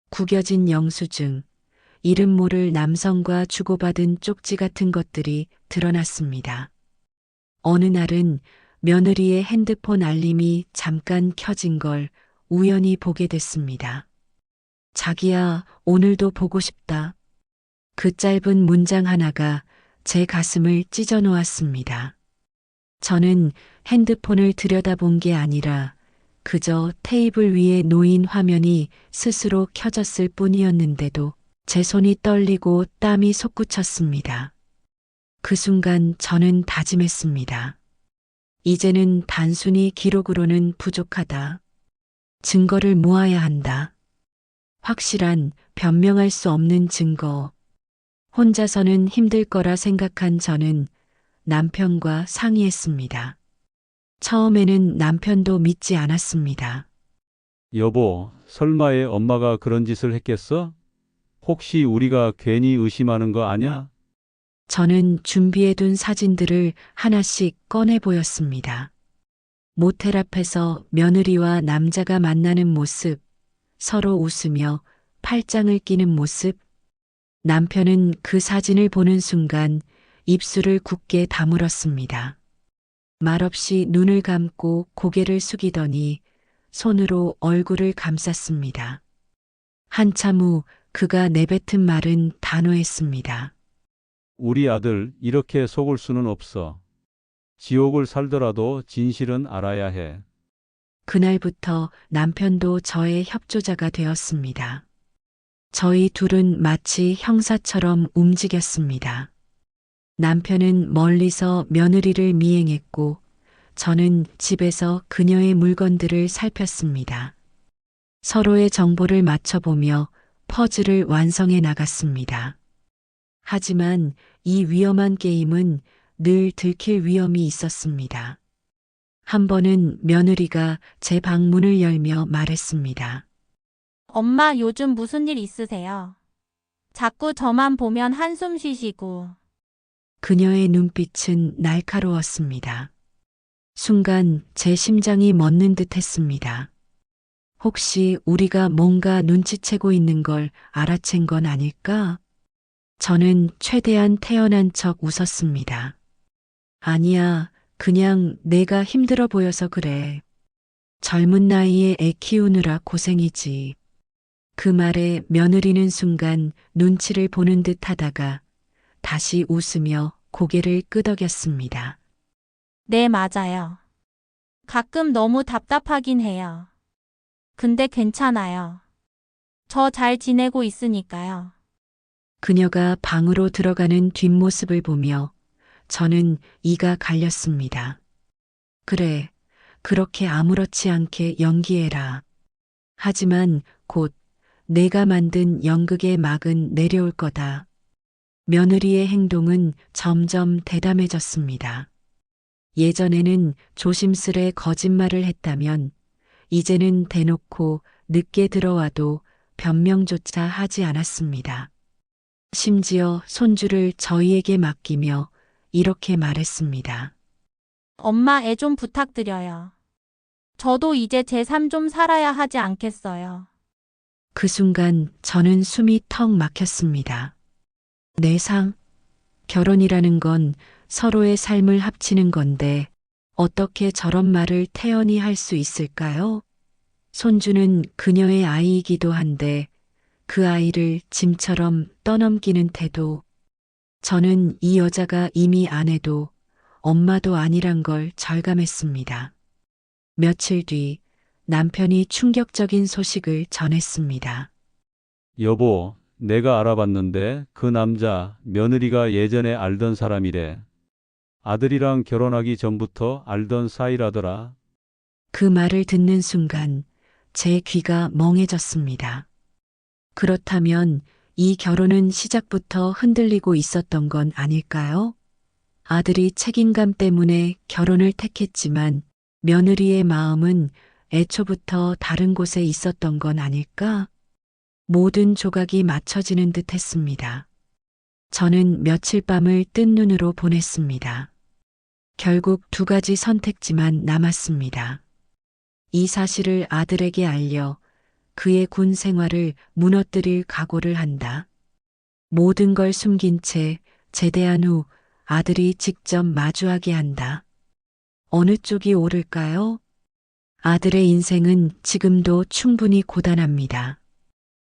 A: 구겨진 영수증, 이름 모를 남성과 주고받은 쪽지 같은 것들이 드러났습니다. 어느 날은 며느리의 핸드폰 알림이 잠깐 켜진 걸 우연히 보게 됐습니다. 자기야, 오늘도 보고 싶다. 그 짧은 문장 하나가 제 가슴을 찢어 놓았습니다. 저는 핸드폰을 들여다본 게 아니라 그저 테이블 위에 놓인 화면이 스스로 켜졌을 뿐이었는데도 제 손이 떨리고 땀이 솟구쳤습니다. 그 순간 저는 다짐했습니다. 이제는 단순히 기록으로는 부족하다. 증거를 모아야 한다. 확실한, 변명할 수 없는 증거. 혼자서는 힘들 거라 생각한 저는 남편과 상의했습니다. 처음에는 남편도 믿지 않았습니다.
E: 여보, 설마의 엄마가 그런 짓을 했겠어? 혹시 우리가 괜히 의심하는 거 아냐?
A: 저는 준비해둔 사진들을 하나씩 꺼내 보였습니다. 모텔 앞에서 며느리와 남자가 만나는 모습, 서로 웃으며 팔짱을 끼는 모습. 남편은 그 사진을 보는 순간 입술을 굳게 다물었습니다. 말없이 눈을 감고 고개를 숙이더니 손으로 얼굴을 감쌌습니다. 한참 후 그가 내뱉은 말은 단호했습니다.
E: 우리 아들 이렇게 속을 수는 없어. 지옥을 살더라도 진실은 알아야 해.
A: 그날부터 남편도 저의 협조자가 되었습니다. 저희 둘은 마치 형사처럼 움직였습니다. 남편은 멀리서 며느리를 미행했고 저는 집에서 그녀의 물건들을 살폈습니다. 서로의 정보를 맞춰보며 퍼즐을 완성해 나갔습니다. 하지만 이 위험한 게임은 늘 들킬 위험이 있었습니다. 한 번은 며느리가 제 방문을 열며 말했습니다.
C: 엄마 요즘 무슨 일 있으세요? 자꾸 저만 보면 한숨 쉬시고.
A: 그녀의 눈빛은 날카로웠습니다. 순간 제 심장이 멎는 듯 했습니다. 혹시 우리가 뭔가 눈치채고 있는 걸 알아챈 건 아닐까? 저는 최대한 태연한 척 웃었습니다. 아니야, 그냥 내가 힘들어 보여서 그래. 젊은 나이에 애 키우느라 고생이지. 그 말에 며느리는 순간 눈치를 보는 듯 하다가 다시 웃으며 고개를 끄덕였습니다.
C: 네, 맞아요. 가끔 너무 답답하긴 해요. 근데 괜찮아요. 저 잘 지내고 있으니까요.
A: 그녀가 방으로 들어가는 뒷모습을 보며 저는 이가 갈렸습니다. 그래, 그렇게 아무렇지 않게 연기해라. 하지만 곧 내가 만든 연극의 막은 내려올 거다. 며느리의 행동은 점점 대담해졌습니다. 예전에는 조심스레 거짓말을 했다면 이제는 대놓고 늦게 들어와도 변명조차 하지 않았습니다. 심지어 손주를 저희에게 맡기며 이렇게 말했습니다.
C: 엄마 애 좀 부탁드려요. 저도 이제 제 삶 좀 살아야 하지 않겠어요.
A: 그 순간 저는 숨이 턱 막혔습니다. 내 상? 결혼이라는 건 서로의 삶을 합치는 건데 어떻게 저런 말을 태연히 할 수 있을까요? 손주는 그녀의 아이이기도 한데 그 아이를 짐처럼 떠넘기는 태도. 저는 이 여자가 이미 아내도 엄마도 아니란 걸 절감했습니다. 며칠 뒤 남편이 충격적인 소식을 전했습니다.
E: 여보, 내가 알아봤는데 그 남자 며느리가 예전에 알던 사람이래. 아들이랑 결혼하기 전부터 알던 사이라더라.
A: 그 말을 듣는 순간 제 귀가 멍해졌습니다. 그렇다면 이 결혼은 시작부터 흔들리고 있었던 건 아닐까요? 아들이 책임감 때문에 결혼을 택했지만 며느리의 마음은 애초부터 다른 곳에 있었던 건 아닐까? 모든 조각이 맞춰지는 듯 했습니다. 저는 며칠 밤을 뜬 눈으로 보냈습니다. 결국 두 가지 선택지만 남았습니다. 이 사실을 아들에게 알려 그의 군 생활을 무너뜨릴 각오를 한다. 모든 걸 숨긴 채 제대한 후 아들이 직접 마주하게 한다. 어느 쪽이 옳을까요? 아들의 인생은 지금도 충분히 고단합니다.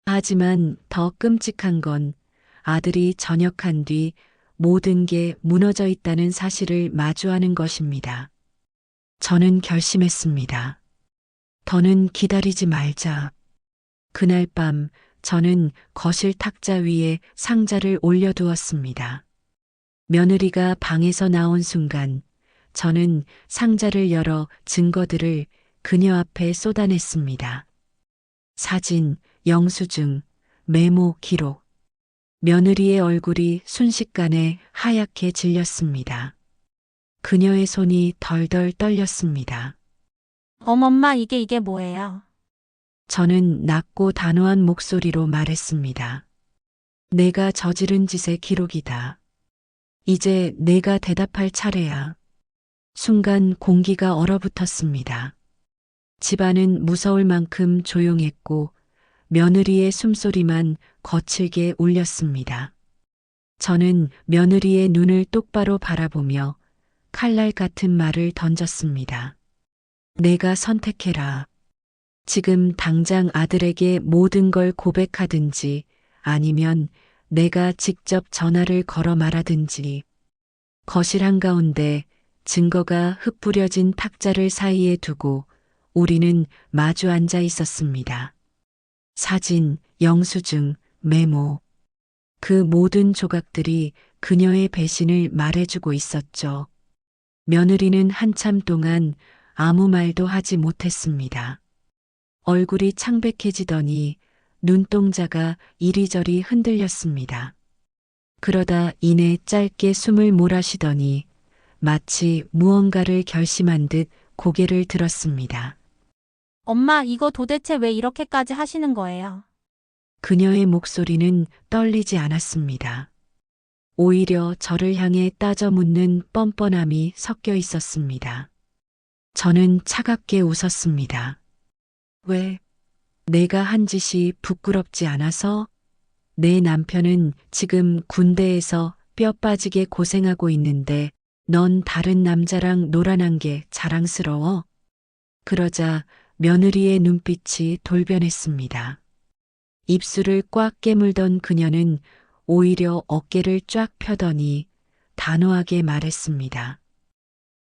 A: 하지만 더 끔찍한 건 아들이 전역한 뒤 모든 게 무너져 있다는 사실을 마주하는 것입니다. 저는 결심했습니다. 더는 기다리지 말자. 그날 밤 저는 거실 탁자 위에 상자를 올려두었습니다. 며느리가 방에서 나온 순간 저는 상자를 열어 증거들을 그녀 앞에 쏟아냈습니다. 사진, 영수증, 메모, 기록. 며느리의 얼굴이 순식간에 하얗게 질렸습니다. 그녀의 손이 덜덜 떨렸습니다.
C: 어머마 이게 뭐예요?
A: 저는 낮고 단호한 목소리로 말했습니다. 내가 저지른 짓의 기록이다. 이제 내가 대답할 차례야. 순간 공기가 얼어붙었습니다. 집안은 무서울 만큼 조용했고 며느리의 숨소리만 거칠게 울렸습니다. 저는 며느리의 눈을 똑바로 바라보며 칼날 같은 말을 던졌습니다. 내가 선택해라. 지금 당장 아들에게 모든 걸 고백하든지 아니면 내가 직접 전화를 걸어 말하든지. 거실 한가운데 증거가 흩뿌려진 탁자를 사이에 두고 우리는 마주 앉아 있었습니다. 사진, 영수증, 메모. 그 모든 조각들이 그녀의 배신을 말해주고 있었죠. 며느리는 한참 동안 아무 말도 하지 못했습니다. 얼굴이 창백해지더니 눈동자가 이리저리 흔들렸습니다. 그러다 이내 짧게 숨을 몰아쉬더니 마치 무언가를 결심한 듯 고개를 들었습니다.
C: 엄마 이거 도대체 왜 이렇게까지 하시는 거예요?
A: 그녀의 목소리는 떨리지 않았습니다. 오히려 저를 향해 따져 묻는 뻔뻔함이 섞여 있었습니다. 저는 차갑게 웃었습니다. 왜? 내가 한 짓이 부끄럽지 않아서? 내 남편은 지금 군대에서 뼈 빠지게 고생하고 있는데 넌 다른 남자랑 놀아난 게 자랑스러워? 그러자 며느리의 눈빛이 돌변했습니다. 입술을 꽉 깨물던 그녀는 오히려 어깨를 쫙 펴더니 단호하게 말했습니다.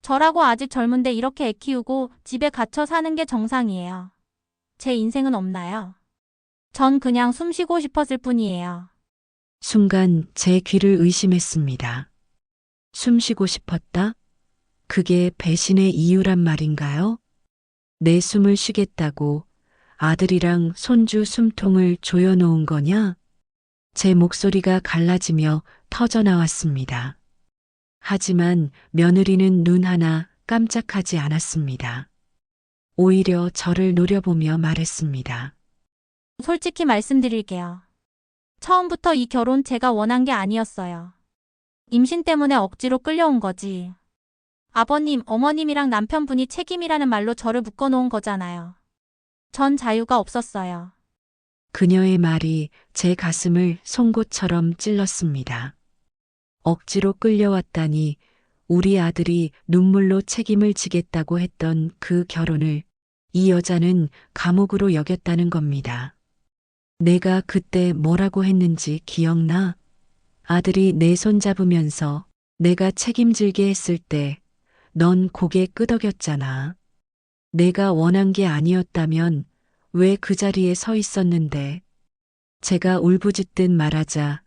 C: 저라고 아직 젊은데 이렇게 애 키우고 집에 갇혀 사는 게 정상이에요. 제 인생은 없나요? 전 그냥 숨 쉬고 싶었을 뿐이에요.
A: 순간 제 귀를 의심했습니다. 숨 쉬고 싶었다? 그게 배신의 이유란 말인가요? 내 숨을 쉬겠다고 아들이랑 손주 숨통을 조여놓은 거냐? 제 목소리가 갈라지며 터져 나왔습니다. 하지만 며느리는 눈 하나 깜짝하지 않았습니다. 오히려 저를 노려보며 말했습니다.
C: 솔직히 말씀드릴게요. 처음부터 이 결혼 제가 원한 게 아니었어요. 임신 때문에 억지로 끌려온 거지. 아버님, 어머님이랑 남편분이 책임이라는 말로 저를 묶어놓은 거잖아요. 전 자유가 없었어요.
A: 그녀의 말이 제 가슴을 송곳처럼 찔렀습니다. 억지로 끌려왔다니 우리 아들이 눈물로 책임을 지겠다고 했던 그 결혼을 이 여자는 감옥으로 여겼다는 겁니다. 내가 그때 뭐라고 했는지 기억나? 아들이 내 손 잡으면서 내가 책임질게 했을 때 넌 고개 끄덕였잖아. 내가 원한 게 아니었다면 왜 그 자리에 서 있었는데? 제가 울부짖듯 말하자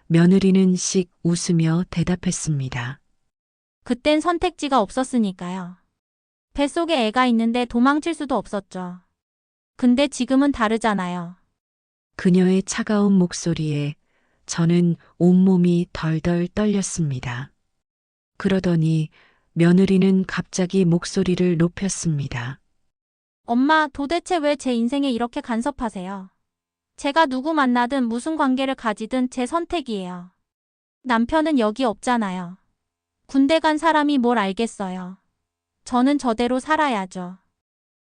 A: 며느리는 씩 웃으며 대답했습니다.
C: 그땐 선택지가 없었으니까요. 뱃속에 애가 있는데 도망칠 수도 없었죠. 근데 지금은 다르잖아요.
A: 그녀의 차가운 목소리에 저는 온몸이 덜덜 떨렸습니다. 그러더니 며느리는 갑자기 목소리를 높였습니다.
C: 엄마, 도대체 왜 제 인생에 이렇게 간섭하세요? 제가 누구 만나든 무슨 관계를 가지든 제 선택이에요. 남편은 여기 없잖아요. 군대 간 사람이 뭘 알겠어요. 저는 저대로 살아야죠.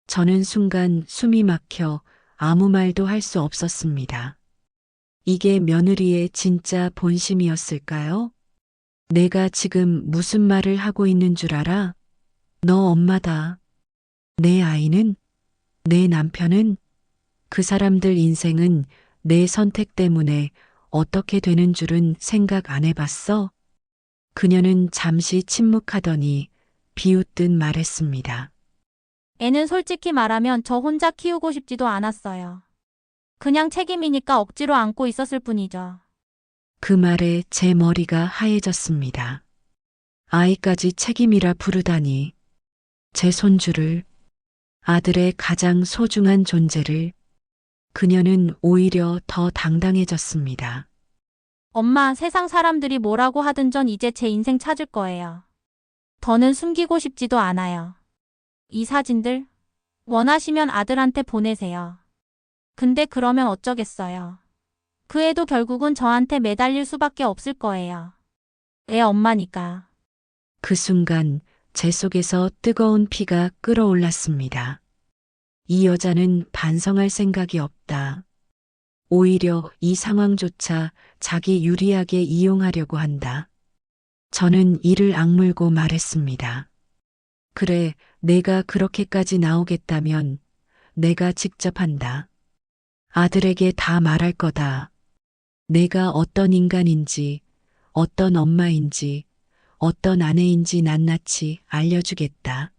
A: 저는 순간 숨이 막혀 아무 말도 할 수 없었습니다. 이게 며느리의 진짜 본심이었을까요? 내가 지금 무슨 말을 하고 있는 줄 알아? 너 엄마다. 내 아이는? 내 남편은? 그 사람들 인생은 내 선택 때문에 어떻게 되는 줄은 생각 안 해봤어? 그녀는 잠시 침묵하더니 비웃듯 말했습니다.
C: 애는 솔직히 말하면 저 혼자 키우고 싶지도 않았어요. 그냥 책임이니까 억지로 안고 있었을 뿐이죠.
A: 그 말에 제 머리가 하얘졌습니다. 아이까지 책임이라 부르다니. 제 손주를, 아들의 가장 소중한 존재를. 그녀는 오히려 더 당당해졌습니다.
C: 엄마, 세상 사람들이 뭐라고 하든 전 이제 제 인생 찾을 거예요. 더는 숨기고 싶지도 않아요. 이 사진들 원하시면 아들한테 보내세요. 근데 그러면 어쩌겠어요. 그 애도 결국은 저한테 매달릴 수밖에 없을 거예요. 애 엄마니까.
A: 그 순간 제 속에서 뜨거운 피가 끓어올랐습니다. 이 여자는 반성할 생각이 없다. 오히려 이 상황조차 자기 유리하게 이용하려고 한다. 저는 이를 악물고 말했습니다. 그래, 내가 그렇게까지 나오겠다면 내가 직접 한다. 아들에게 다 말할 거다. 내가 어떤 인간인지, 어떤 엄마인지, 어떤 아내인지 낱낱이 알려주겠다.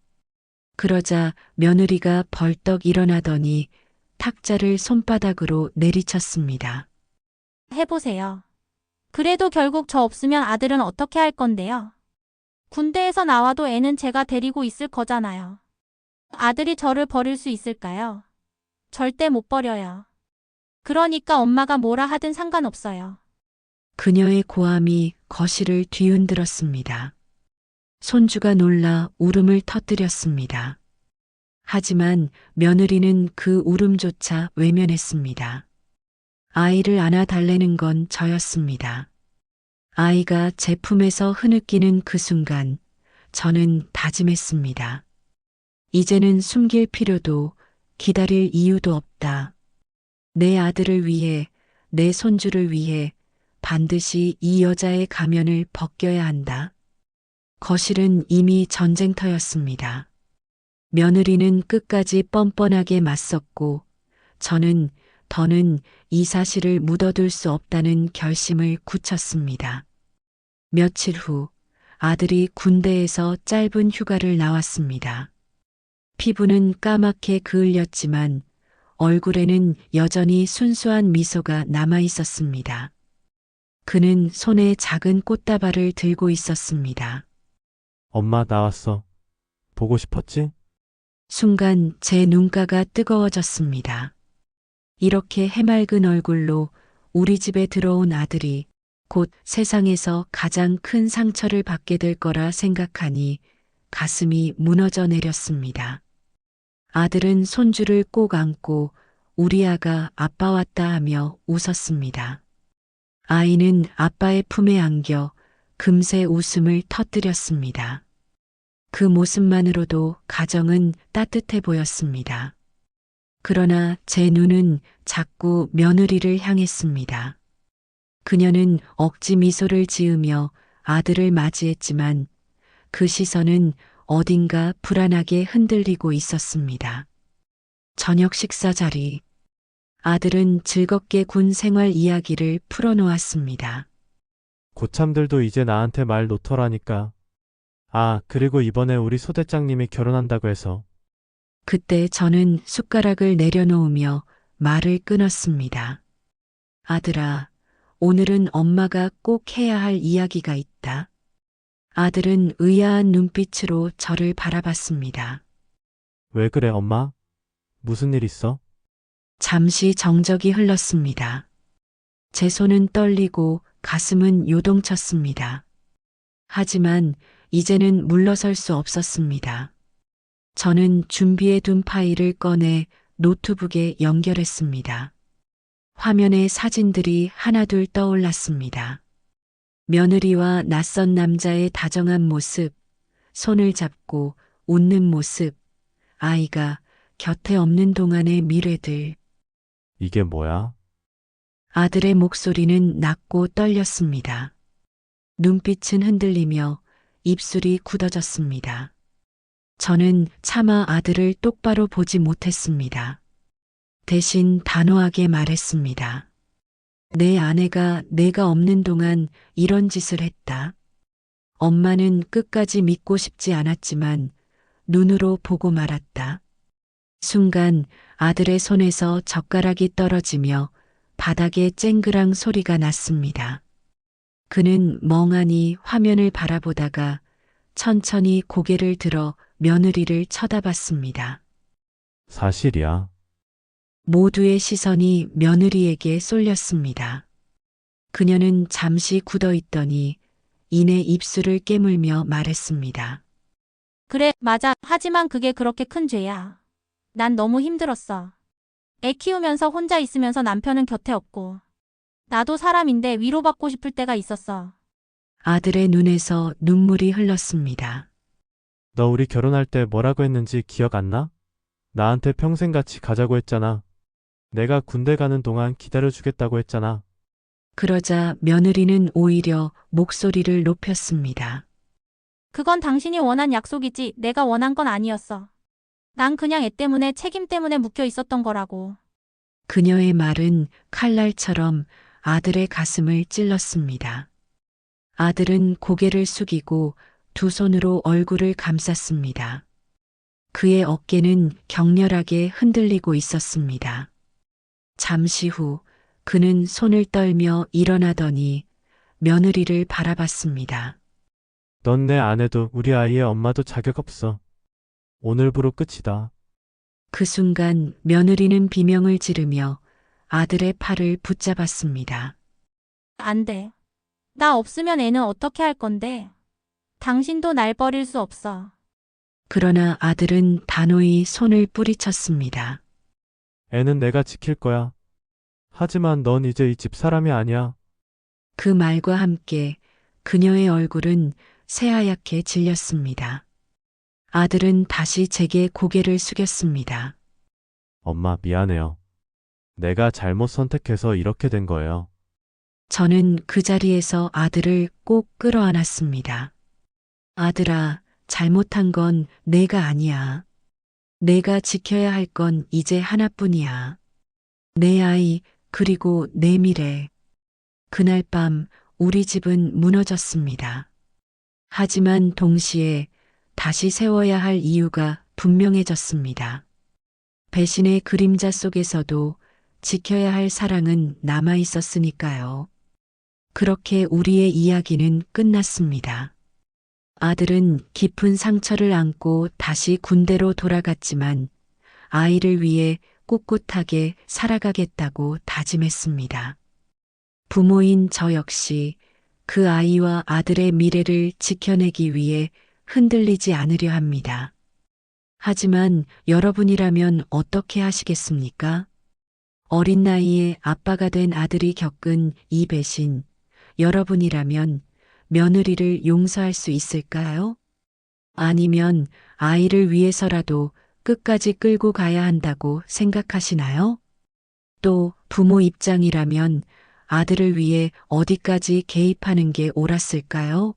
A: 그러자 며느리가 벌떡 일어나더니 탁자를 손바닥으로 내리쳤습니다.
C: 해보세요. 그래도 결국 저 없으면 아들은 어떻게 할 건데요? 군대에서 나와도 애는 제가 데리고 있을 거잖아요. 아들이 저를 버릴 수 있을까요? 절대 못 버려요. 그러니까 엄마가 뭐라 하든 상관없어요.
A: 그녀의 고함이 거실을 뒤흔들었습니다. 손주가 놀라 울음을 터뜨렸습니다. 하지만 며느리는 그 울음조차 외면했습니다. 아이를 안아달래는 건 저였습니다. 아이가 제 품에서 흐느끼는 그 순간 저는 다짐했습니다. 이제는 숨길 필요도 기다릴 이유도 없다. 내 아들을 위해, 내 손주를 위해 반드시 이 여자의 가면을 벗겨야 한다. 거실은 이미 전쟁터였습니다. 며느리는 끝까지 뻔뻔하게 맞섰고 더는 이 사실을 묻어둘 수 없다는 결심을 굳혔습니다. 며칠 후 아들이 군대에서 짧은 휴가를 나왔습니다. 피부는 까맣게 그을렸지만 얼굴에는 여전히 순수한 미소가 남아 있었습니다. 그는 손에 작은 꽃다발을 들고 있었습니다.
B: 엄마, 나왔어. 보고 싶었지?
A: 순간 제 눈가가 뜨거워졌습니다. 이렇게 해맑은 얼굴로 우리 집에 들어온 아들이 곧 세상에서 가장 큰 상처를 받게 될 거라 생각하니 가슴이 무너져 내렸습니다. 아들은 손주를 꼭 안고 우리 아가 아빠 왔다 하며 웃었습니다. 아이는 아빠의 품에 안겨 금세 웃음을 터뜨렸습니다. 그 모습만으로도 가정은 따뜻해 보였습니다. 그러나 제 눈은 자꾸 며느리를 향했습니다. 그녀는 억지 미소를 지으며 아들을 맞이했지만 그 시선은 어딘가 불안하게 흔들리고 있었습니다. 저녁 식사 자리. 아들은 즐겁게 군 생활 이야기를 풀어놓았습니다.
B: 고참들도 이제 나한테 말 놓더라니까. 아, 그리고 이번에 우리 소대장님이 결혼한다고 해서.
A: 그때 저는 숟가락을 내려놓으며 말을 끊었습니다. 아들아, 오늘은 엄마가 꼭 해야 할 이야기가 있다. 아들은 의아한 눈빛으로 저를 바라봤습니다.
B: 왜 그래, 엄마? 무슨 일 있어?
A: 잠시 정적이 흘렀습니다. 제 손은 떨리고 가슴은 요동쳤습니다. 하지만 이제는 물러설 수 없었습니다. 저는 준비해둔 파일을 꺼내 노트북에 연결했습니다. 화면에 사진들이 하나둘 떠올랐습니다. 며느리와 낯선 남자의 다정한 모습, 손을 잡고 웃는 모습, 아이가 곁에 없는 동안의 미래들.
B: 이게 뭐야?
A: 아들의 목소리는 낮고 떨렸습니다. 눈빛은 흔들리며 입술이 굳어졌습니다. 저는 차마 아들을 똑바로 보지 못했습니다. 대신 단호하게 말했습니다. 내 아내가 내가 없는 동안 이런 짓을 했다. 엄마는 끝까지 믿고 싶지 않았지만 눈으로 보고 말았다. 순간 아들의 손에서 젓가락이 떨어지며 바닥에 쨍그랑 소리가 났습니다. 그는 멍하니 화면을 바라보다가 천천히 고개를 들어 며느리를 쳐다봤습니다.
B: 사실이야.
A: 모두의 시선이 며느리에게 쏠렸습니다. 그녀는 잠시 굳어 있더니 이내 입술을 깨물며 말했습니다.
C: 그래, 맞아. 하지만 그게 그렇게 큰 죄야. 난 너무 힘들었어. 애 키우면서 혼자 있으면서 남편은 곁에 없고. 나도 사람인데 위로받고 싶을 때가 있었어.
A: 아들의 눈에서 눈물이 흘렀습니다.
B: 너 우리 결혼할 때 뭐라고 했는지 기억 안 나? 나한테 평생 같이 가자고 했잖아. 내가 군대 가는 동안 기다려주겠다고 했잖아.
A: 그러자 며느리는 오히려 목소리를 높였습니다.
C: 그건 당신이 원한 약속이지 내가 원한 건 아니었어. 난 그냥 애 때문에 책임 때문에 묶여 있었던 거라고.
A: 그녀의 말은 칼날처럼 아들의 가슴을 찔렀습니다. 아들은 고개를 숙이고 두 손으로 얼굴을 감쌌습니다. 그의 어깨는 격렬하게 흔들리고 있었습니다. 잠시 후 그는 손을 떨며 일어나더니 며느리를 바라봤습니다.
B: 넌 내 아내도 우리 아이의 엄마도 자격 없어. 오늘부로 끝이다.
A: 그 순간 며느리는 비명을 지르며 아들의 팔을 붙잡았습니다.
C: 안 돼. 나 없으면 애는 어떻게 할 건데? 당신도 날 버릴 수 없어.
A: 그러나 아들은 단호히 손을 뿌리쳤습니다.
B: 애는 내가 지킬 거야. 하지만 넌 이제 이 집 사람이 아니야.
A: 그 말과 함께 그녀의 얼굴은 새하얗게 질렸습니다. 아들은 다시 제게 고개를 숙였습니다.
B: 엄마, 미안해요. 내가 잘못 선택해서 이렇게 된 거예요.
A: 저는 그 자리에서 아들을 꼭 끌어안았습니다. 아들아, 잘못한 건 내가 아니야. 내가 지켜야 할 건 이제 하나뿐이야. 내 아이, 그리고 내 미래. 그날 밤 우리 집은 무너졌습니다. 하지만 동시에 다시 세워야 할 이유가 분명해졌습니다. 배신의 그림자 속에서도 지켜야 할 사랑은 남아 있었으니까요. 그렇게 우리의 이야기는 끝났습니다. 아들은 깊은 상처를 안고 다시 군대로 돌아갔지만 아이를 위해 꿋꿋하게 살아가겠다고 다짐했습니다. 부모인 저 역시 그 아이와 아들의 미래를 지켜내기 위해 흔들리지 않으려 합니다. 하지만 여러분이라면 어떻게 하시겠습니까? 어린 나이에 아빠가 된 아들이 겪은 이 배신, 여러분이라면 며느리를 용서할 수 있을까요? 아니면 아이를 위해서라도 끝까지 끌고 가야 한다고 생각하시나요? 또 부모 입장이라면 아들을 위해 어디까지 개입하는 게 옳았을까요?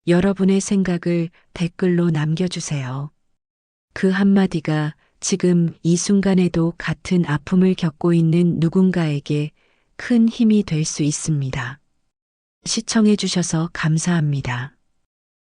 A: 여러분의 생각을 댓글로 남겨주세요. 그 한마디가 지금 이 순간에도 같은 아픔을 겪고 있는 누군가에게 큰 힘이 될 수 있습니다. 시청해주셔서 감사합니다.